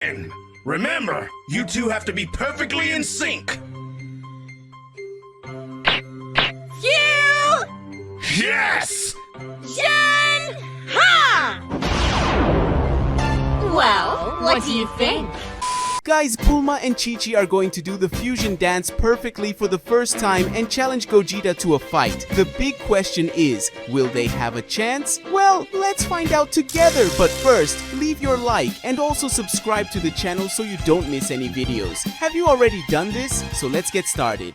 And remember, you two have to be perfectly in sync. Phew! Yes! Jen! Ha! Well, what do you think? Guys, Bulma and Chi-Chi are going to do the fusion dance perfectly for the first time and challenge Gogeta to a fight. The big question is, will they have a chance? Well, let's find out together. But first, leave your like and also subscribe to the channel so you don't miss any videos. Have you already done this? So let's get started.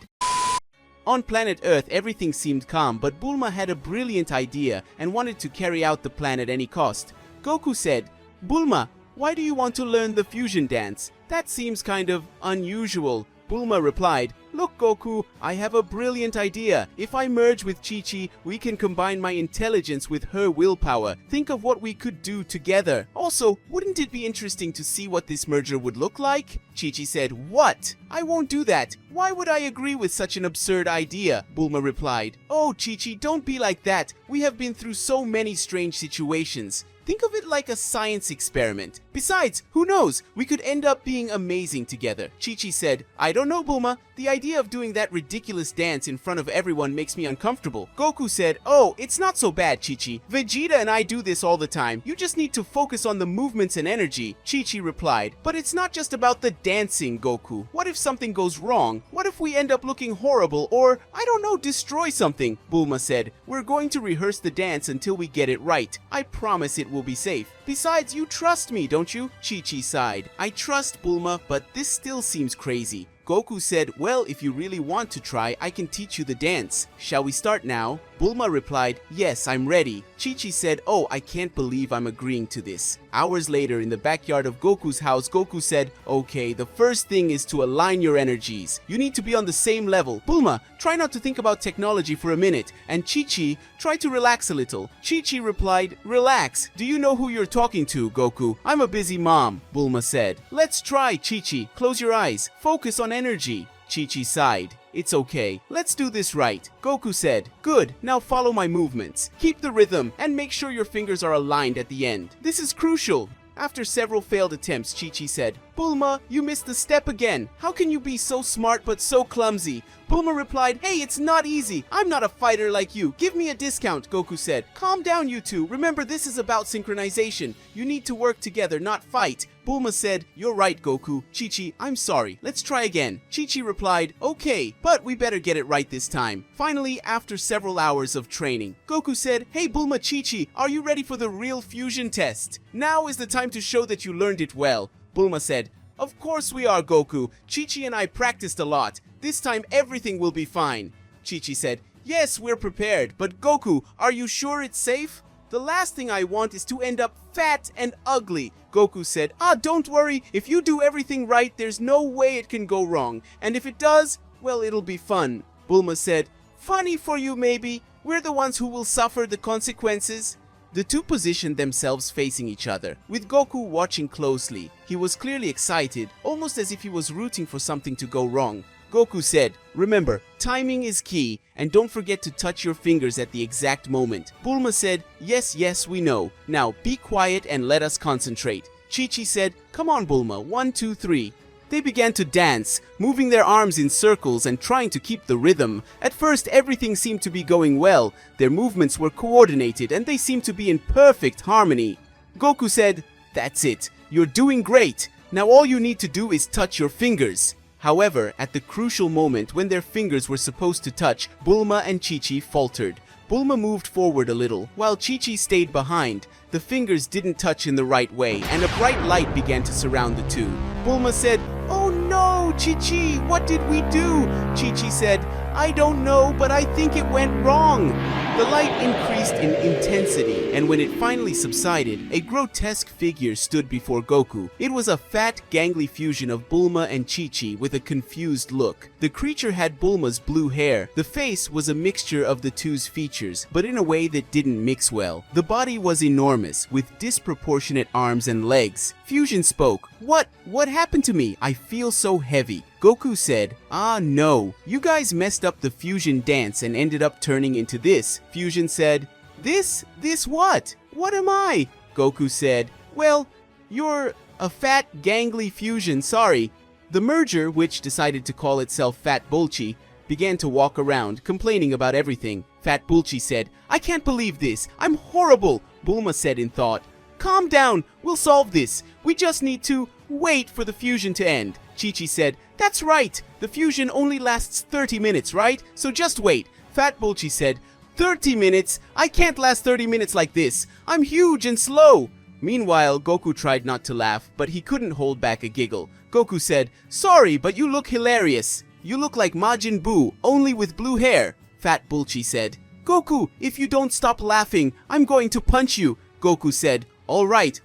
On planet Earth, everything seemed calm, but Bulma had a brilliant idea and wanted to carry out the plan at any cost. Goku said, "Bulma, why do you want to learn the fusion dance? That seems kind of unusual." Bulma replied, "Look Goku, I have a brilliant idea. If I merge with Chi-Chi, we can combine my intelligence with her willpower. Think of what we could do together. Also, wouldn't it be interesting to see what this merger would look like?" Chi-Chi said, "What? I won't do that. Why would I agree with such an absurd idea?" Bulma replied, "Oh Chi-Chi, don't be like that. We have been through so many strange situations. Think of it like a science experiment. Besides, who knows, we could end up being amazing together." Chi-Chi said, "I don't know Bulma, the idea of doing that ridiculous dance in front of everyone makes me uncomfortable." Goku said, "Oh, it's not so bad Chi-Chi. Vegeta and I do this all the time. You just need to focus on the movements and energy." Chi-Chi replied, "But it's not just about the dancing, Goku. What if something goes wrong? What if we end up looking horrible or, I don't know, destroy something?" Bulma said, "We're going to rehearse the dance until we get it right. I promise it will be safe. Besides, you trust me, don't you?" Chi-Chi sighed. "I trust Bulma, but this still seems crazy." Goku said, "Well, if you really want to try, I can teach you the dance. Shall we start now?" Bulma replied, "Yes, I'm ready." Chi-Chi said, "Oh, I can't believe I'm agreeing to this." Hours later, in the backyard of Goku's house, Goku said, "Okay, the first thing is to align your energies. You need to be on the same level. Bulma, try not to think about technology for a minute. And Chi-Chi, try to relax a little." Chi-Chi replied, "Relax. Do you know who you're talking to, Goku? I'm a busy mom." Bulma said, "Let's try, Chi-Chi. Close your eyes. Focus on energy." Chi-Chi sighed. "It's okay. Let's do this right." Goku said, "Good. Now follow my movements. Keep the rhythm and make sure your fingers are aligned at the end. This is crucial." After several failed attempts, Chi-Chi said, "Bulma, you missed the step again. How can you be so smart but so clumsy?" Bulma replied, "Hey, it's not easy. I'm not a fighter like you. Give me a discount." Goku said, "Calm down, you two. Remember, this is about synchronization. You need to work together, not fight." Bulma said, "You're right, Goku. Chi-Chi, I'm sorry. Let's try again." Chi-Chi replied, "Okay, but we better get it right this time." Finally, after several hours of training, Goku said, "Hey Bulma, Chi-Chi, are you ready for the real fusion test? Now is the time to show that you learned it well." Bulma said, "Of course we are, Goku. Chi-Chi and I practiced a lot. This time everything will be fine." Chi-Chi said, "Yes, we're prepared, but Goku, are you sure it's safe? The last thing I want is to end up fat and ugly." Goku said, "Don't worry. If you do everything right, there's no way it can go wrong. And if it does, well, it'll be fun." Bulma said, "Funny for you maybe. We're the ones who will suffer the consequences." The two positioned themselves facing each other, with Goku watching closely. He was clearly excited, almost as if he was rooting for something to go wrong. Goku said, "Remember, timing is key, and don't forget to touch your fingers at the exact moment." Bulma said, Yes, we know. Now be quiet and let us concentrate." Chi-Chi said, "Come on Bulma, 1, 2, 3. They began to dance, moving their arms in circles and trying to keep the rhythm. At first, everything seemed to be going well. Their movements were coordinated and they seemed to be in perfect harmony. Goku said, "That's it. You're doing great. Now all you need to do is touch your fingers." However, at the crucial moment when their fingers were supposed to touch, Bulma and Chi-Chi faltered. Bulma moved forward a little, while Chi-Chi stayed behind. The fingers didn't touch in the right way, and a bright light began to surround the two. Bulma said, "Oh no, Chi-Chi, what did we do?" Chi-Chi said, "I don't know, but I think it went wrong." The light increased in intensity, and when it finally subsided, a grotesque figure stood before Goku. It was a fat, gangly fusion of Bulma and Chi-Chi with a confused look. The creature had Bulma's blue hair. The face was a mixture of the two's features, but in a way that didn't mix well. The body was enormous, with disproportionate arms and legs. Fusion spoke, What happened to me? I feel so heavy." Goku said, No, you guys messed up the fusion dance and ended up turning into this." Fusion said, This what? What am I?" Goku said, "Well, you're A fat, gangly fusion, sorry. The merger, which decided to call itself Fat Bulchi, began to walk around, complaining about everything. Fat Bulchi said, "I can't believe this. I'm horrible," Bulma said in thought. "Calm down. We'll solve this. We just need to wait for the fusion to end." Chi-Chi said, "That's right. The fusion only lasts 30 minutes, right? So just wait." Fat Bulchi said, 30 minutes? I can't last 30 minutes like this. I'm huge and slow." Meanwhile, Goku tried not to laugh, but he couldn't hold back a giggle. Goku said, "Sorry, but you look hilarious. You look like Majin Buu, only with blue hair." Fat Bulchi said, "Goku, if you don't stop laughing, I'm going to punch you." Goku said, all right,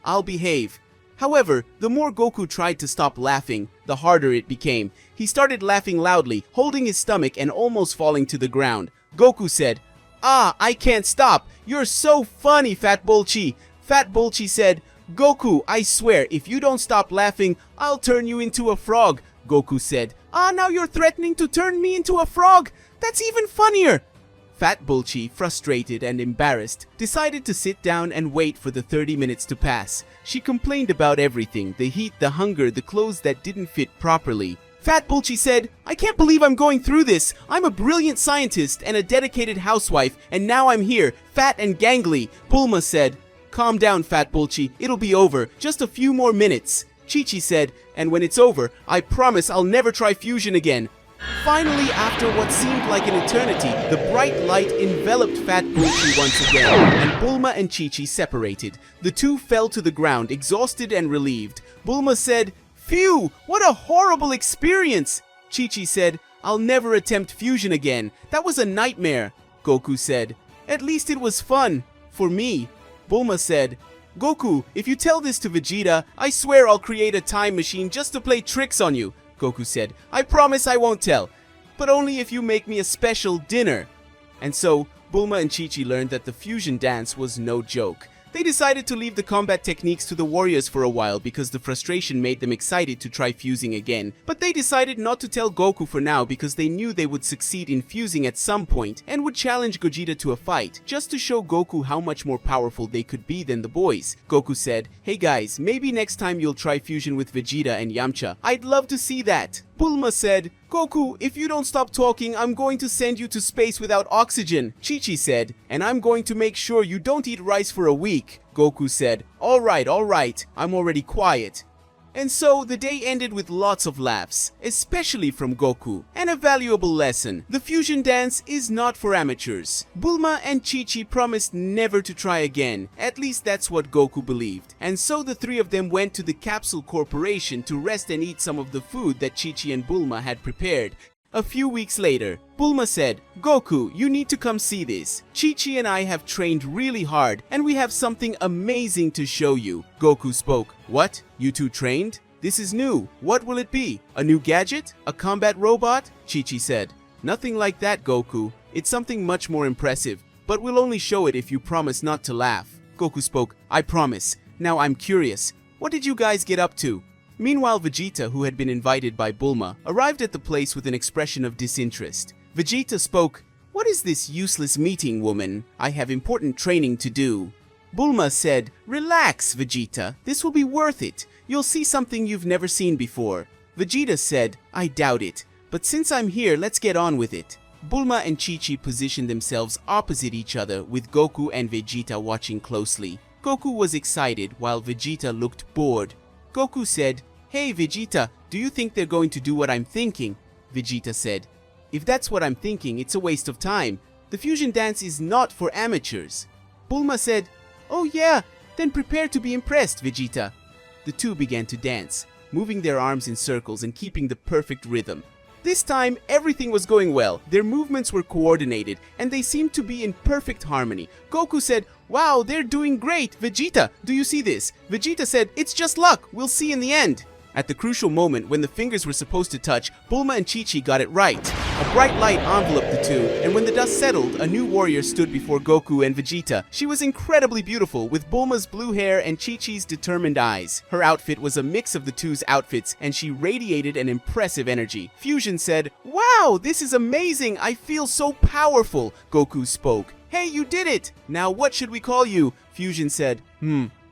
I'll behave." However, the more Goku tried to stop laughing, the harder it became. He started laughing loudly, holding his stomach and almost falling to the ground. Goku said, I can't stop. You're so funny, Fat Bulchi." Fat Bulchi said, "Goku, I swear, if you don't stop laughing, I'll turn you into a frog." Goku said, now you're threatening to turn me into a frog? That's even funnier." Fat Bulchi, frustrated and embarrassed, decided to sit down and wait for the 30 minutes to pass. She complained about everything, the heat, the hunger, the clothes that didn't fit properly. Fat Bulchi said, "I can't believe I'm going through this. I'm a brilliant scientist and a dedicated housewife, and now I'm here, fat and gangly." Bulma said, "Calm down, Fat Bulchi. It'll be over. Just a few more minutes." Chi-Chi said, "And when it's over, I promise I'll never try fusion again." Finally, after what seemed like an eternity, the bright light enveloped Fat Bulchi once again, and Bulma and Chi-Chi separated. The two fell to the ground, exhausted and relieved. Bulma said, "Phew, what a horrible experience." Chi-Chi said, "I'll never attempt fusion again. That was a nightmare." Goku said, "At least it was fun. For me." Bulma said, "Goku, if you tell this to Vegeta, I swear I'll create a time machine just to play tricks on you." Goku said, "I promise I won't tell, but only if you make me a special dinner." And so, Bulma and Chi-Chi learned that the fusion dance was no joke. They decided to leave the combat techniques to the warriors for a while because the frustration made them excited to try fusing again. But they decided not to tell Goku for now because they knew they would succeed in fusing at some point and would challenge Gogeta to a fight, just to show Goku how much more powerful they could be than the boys. Goku said, "Hey guys, maybe next time you'll try fusion with Vegeta and Yamcha. I'd love to see that." Bulma said, "Goku, if you don't stop talking, I'm going to send you to space without oxygen." Chi-Chi said, "And I'm going to make sure you don't eat rice for a week." Goku said, all right, I'm already quiet." And so the day ended with lots of laughs, especially from Goku. And a valuable lesson: the fusion dance is not for amateurs. Bulma and Chi-Chi promised never to try again. At least that's what Goku believed. And so the three of them went to the Capsule Corporation to rest and eat some of the food that Chi-Chi and Bulma had prepared. A few weeks later, Bulma said, "Goku, you need to come see this. Chi-Chi and I have trained really hard, and we have something amazing to show you." Goku spoke, "What? You two trained? This is new. What will it be? A new gadget? A combat robot?" Chi-Chi said, "Nothing like that, Goku. It's something much more impressive, but we'll only show it if you promise not to laugh." Goku spoke, "I promise. Now I'm curious. What did you guys get up to?" Meanwhile, Vegeta, who had been invited by Bulma, arrived at the place with an expression of disinterest. Vegeta spoke, "What is this useless meeting, woman? I have important training to do." Bulma said, "Relax, Vegeta. This will be worth it. You'll see something you've never seen before." Vegeta said, "I doubt it. But since I'm here, let's get on with it." Bulma and Chi-Chi positioned themselves opposite each other, with Goku and Vegeta watching closely. Goku was excited, while Vegeta looked bored. Goku said, "Hey Vegeta, do you think they're going to do what I'm thinking?" Vegeta said, "If that's what I'm thinking, it's a waste of time. The fusion dance is not for amateurs." Bulma said, "Oh yeah, then prepare to be impressed, Vegeta." The two began to dance, moving their arms in circles and keeping the perfect rhythm. This time, everything was going well. Their movements were coordinated, and they seemed to be in perfect harmony. Goku said, "Wow, they're doing great. Vegeta, do you see this?" Vegeta said, "It's just luck. We'll see in the end." At the crucial moment when the fingers were supposed to touch, Bulma and Chi-Chi got it right. A bright light enveloped the two, and when the dust settled, a new warrior stood before Goku and Vegeta. She was incredibly beautiful, with Bulma's blue hair and Chi-Chi's determined eyes. Her outfit was a mix of the two's outfits, and she radiated an impressive energy. Fusion said, "Wow, this is amazing! I feel so powerful!" Goku spoke. "Hey, you did it! Now what should we call you?" Fusion said,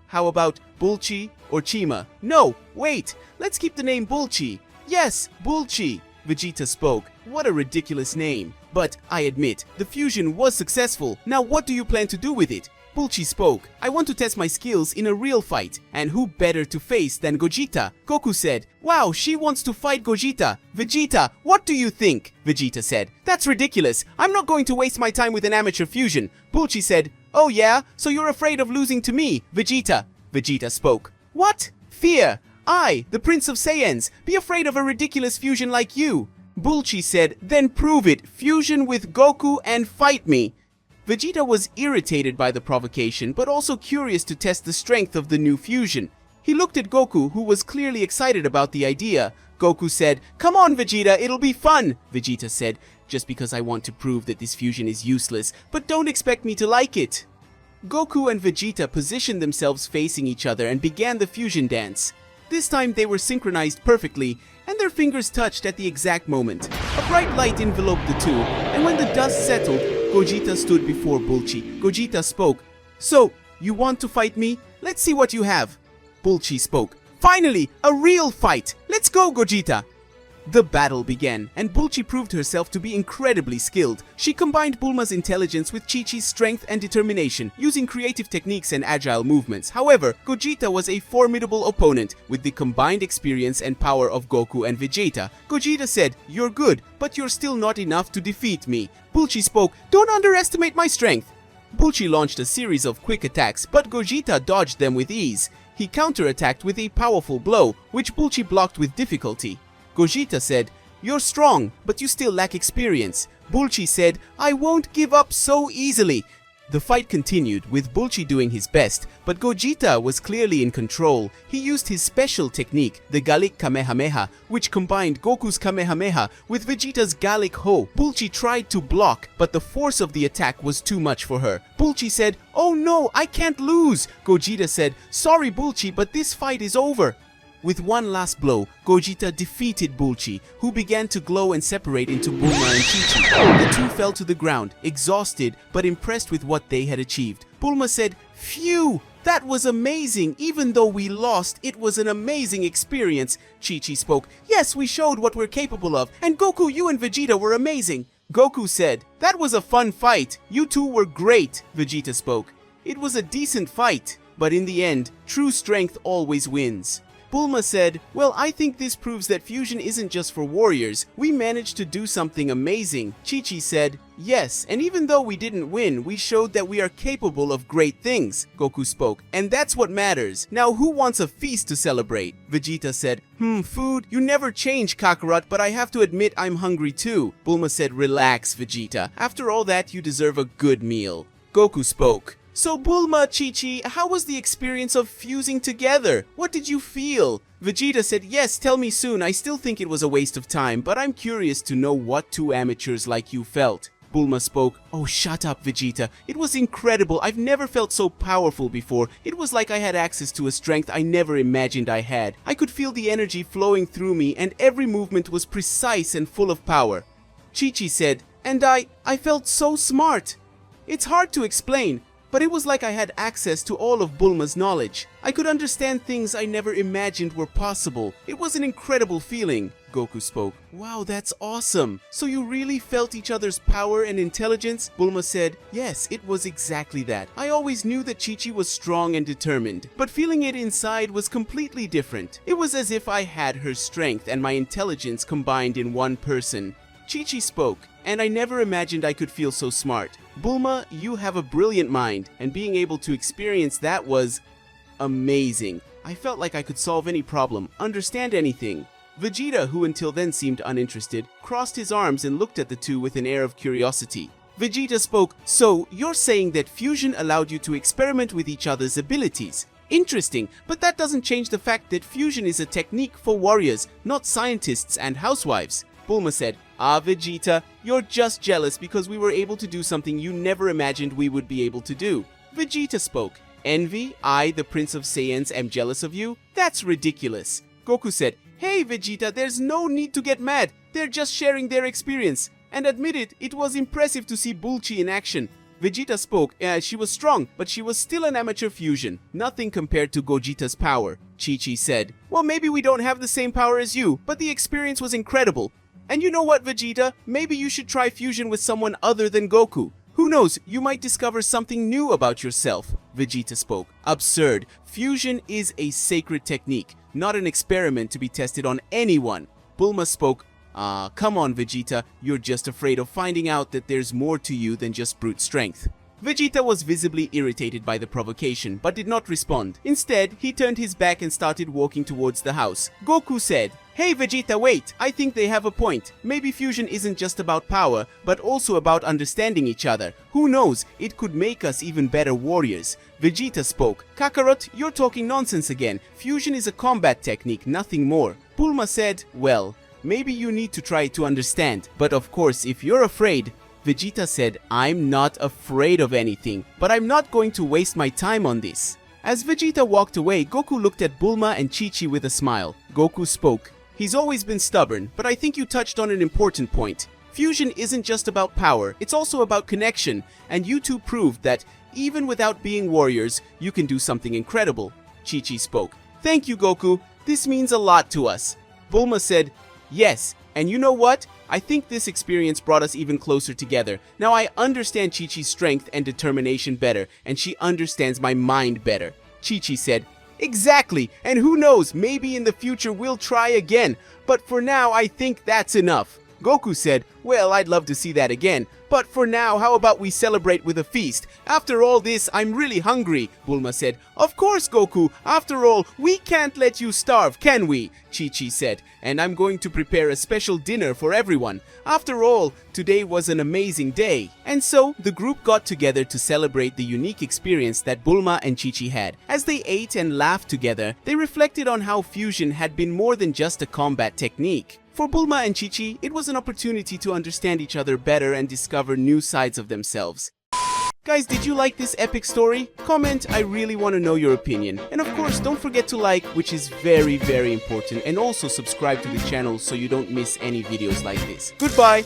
How about Bulchi?" or Chima. No, wait, let's keep the name Bulchi. Yes, Bulchi. Vegeta spoke. What a ridiculous name. But I admit, the fusion was successful. Now what do you plan to do with it? Bulchi spoke. I want to test my skills in a real fight. And who better to face than Gogeta? Goku said, wow, she wants to fight Gogeta. Vegeta, what do you think? Vegeta said, that's ridiculous. I'm not going to waste my time with an amateur fusion. Bulchi said, oh yeah, so you're afraid of losing to me, Vegeta. Vegeta spoke. What? Fear. I, the Prince of Saiyans, be afraid of a ridiculous fusion like you. Bulchi said, then prove it. Fusion with Goku and fight me. Vegeta was irritated by the provocation, but also curious to test the strength of the new fusion. He looked at Goku, who was clearly excited about the idea. Goku said, come on Vegeta, it'll be fun. Vegeta said, just because I want to prove that this fusion is useless, but don't expect me to like it. Goku and Vegeta positioned themselves facing each other and began the fusion dance. This time they were synchronized perfectly, and their fingers touched at the exact moment. A bright light enveloped the two, and when the dust settled, Gogeta stood before Bulchi. Gogeta spoke. So, you want to fight me? Let's see what you have. Bulchi spoke. Finally, a real fight! Let's go, Gogeta! The battle began, and Bulchi proved herself to be incredibly skilled. She combined Bulma's intelligence with Chi-Chi's strength and determination, using creative techniques and agile movements. However, Gogeta was a formidable opponent, with the combined experience and power of Goku and Vegeta. Gogeta said, you're good, but you're still not enough to defeat me. Bulchi spoke, don't underestimate my strength. Bulchi launched a series of quick attacks, but Gogeta dodged them with ease. He counterattacked with a powerful blow, which Bulchi blocked with difficulty. Gogeta said, you're strong, but you still lack experience. Bulchi said, I won't give up so easily. The fight continued, with Bulchi doing his best, but Gogeta was clearly in control. He used his special technique, the Gallic Kamehameha, which combined Goku's Kamehameha with Vegeta's Gallic Ho. Bulchi tried to block, but the force of the attack was too much for her. Bulchi said, oh no, I can't lose. Gogeta said, sorry Bulchi, but this fight is over. With one last blow, Gogeta defeated Bulchi, who began to glow and separate into Bulma and Chi-Chi. The two fell to the ground, exhausted but impressed with what they had achieved. Bulma said, phew, that was amazing. Even though we lost, it was an amazing experience. Chi-Chi spoke, yes, we showed what we're capable of, and Goku, you and Vegeta were amazing. Goku said, that was a fun fight. You two were great. Vegeta spoke, it was a decent fight, but in the end, true strength always wins. Bulma said, well, I think this proves that fusion isn't just for warriors. We managed to do something amazing. Chi-Chi said, yes, and even though we didn't win, we showed that we are capable of great things. Goku spoke, and that's what matters. Now who wants a feast to celebrate? Vegeta said, food? You never change, Kakarot, but I have to admit I'm hungry too. Bulma said, relax, Vegeta. After all that, you deserve a good meal. Goku spoke. So Bulma, Chi-Chi, how was the experience of fusing together? What did you feel? Vegeta said, yes, tell me soon. I still think it was a waste of time, but I'm curious to know what two amateurs like you felt. Bulma spoke, oh shut up Vegeta. It was incredible. I've never felt so powerful before. It was like I had access to a strength I never imagined I had. I could feel the energy flowing through me and every movement was precise and full of power. Chi-Chi said, and I felt so smart. It's hard to explain. But it was like I had access to all of Bulma's knowledge. I could understand things I never imagined were possible. It was an incredible feeling. Goku spoke. Wow, that's awesome. So you really felt each other's power and intelligence? Bulma said, yes, it was exactly that. I always knew that Chi-Chi was strong and determined, but feeling it inside was completely different. It was as if I had her strength and my intelligence combined in one person. Chi-Chi spoke, and I never imagined I could feel so smart. Bulma, you have a brilliant mind, and being able to experience that was amazing. I felt like I could solve any problem, understand anything. Vegeta, who until then seemed uninterested, crossed his arms and looked at the two with an air of curiosity. Vegeta spoke, so you're saying that fusion allowed you to experiment with each other's abilities. Interesting, but that doesn't change the fact that fusion is a technique for warriors, not scientists and housewives. Bulma said, Vegeta, you're just jealous because we were able to do something you never imagined we would be able to do. Vegeta spoke, envy? I, the Prince of Saiyans, am jealous of you? That's ridiculous. Goku said, hey Vegeta, there's no need to get mad. They're just sharing their experience. And admit it, it was impressive to see Bulchi in action. Vegeta spoke. She was strong, but she was still an amateur fusion. Nothing compared to Gogeta's power. Chi-Chi said, well, maybe we don't have the same power as you, but the experience was incredible. And you know what, Vegeta? Maybe you should try fusion with someone other than Goku. Who knows, you might discover something new about yourself. Vegeta spoke. Absurd. Fusion is a sacred technique, not an experiment to be tested on anyone. Bulma spoke. Come on, Vegeta, you're just afraid of finding out that there's more to you than just brute strength. Vegeta was visibly irritated by the provocation, but did not respond. Instead, he turned his back and started walking towards the house. Goku said, hey Vegeta, wait, I think they have a point. Maybe fusion isn't just about power, but also about understanding each other. Who knows, it could make us even better warriors. Vegeta spoke. Kakarot, you're talking nonsense again. Fusion is a combat technique, nothing more. Bulma said, well, maybe you need to try to understand. But of course, if you're afraid... Vegeta said, I'm not afraid of anything, but I'm not going to waste my time on this. As Vegeta walked away, Goku looked at Bulma and Chi-Chi with a smile. Goku spoke. He's always been stubborn, but I think you touched on an important point. Fusion isn't just about power, it's also about connection, and you two proved that, even without being warriors, you can do something incredible. Chi-Chi spoke. Thank you, Goku. This means a lot to us. Bulma said, yes, and you know what? I think this experience brought us even closer together. Now I understand Chi-Chi's strength and determination better, and she understands my mind better. Chi-Chi said, exactly, and who knows, maybe in the future we'll try again, but for now I think that's enough. Goku said, well, I'd love to see that again, but for now, how about we celebrate with a feast? After all this, I'm really hungry. Bulma said, of course, Goku. After all, we can't let you starve, can we? Chi-Chi said, and I'm going to prepare a special dinner for everyone. After all, today was an amazing day. And so, the group got together to celebrate the unique experience that Bulma and Chi-Chi had. As they ate and laughed together, they reflected on how fusion had been more than just a combat technique. For Bulma and Chi-Chi, it was an opportunity to understand each other better and discover new sides of themselves. Guys, did you like this epic story? Comment, I really want to know your opinion. And of course, don't forget to like, which is very, very important. And also subscribe to the channel so you don't miss any videos like this. Goodbye!